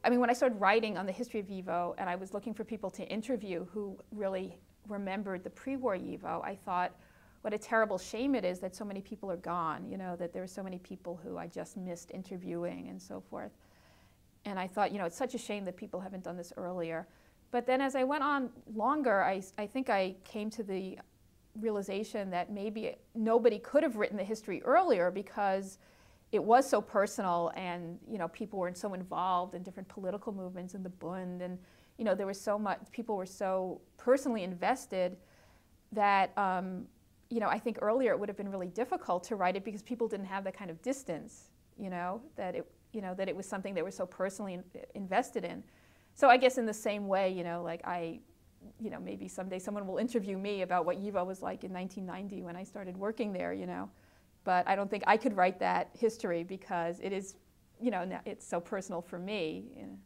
I mean, when I started writing on the history of YIVO and I was looking for people to interview who really remembered the pre-war YIVO, I thought, what a terrible shame it is that so many people are gone, you know, that there are so many people who I just missed interviewing and so forth. And I thought, you know, it's such a shame that people haven't done this earlier. But then as I went on longer, I think I came to the realization that maybe nobody could have written the history earlier because it was so personal, and you know, people were so involved in different political movements in the Bund, and you know, there was so much, people were so personally invested that you know, I think earlier it would have been really difficult to write it because people didn't have that kind of distance, you know, that it was something they were so personally invested in. So I guess in the same way, you know, like you know, maybe someday someone will interview me about what YIVO was like in 1990 when I started working there, you know. But I don't think I could write that history because it is, you know, it's so personal for me. You know.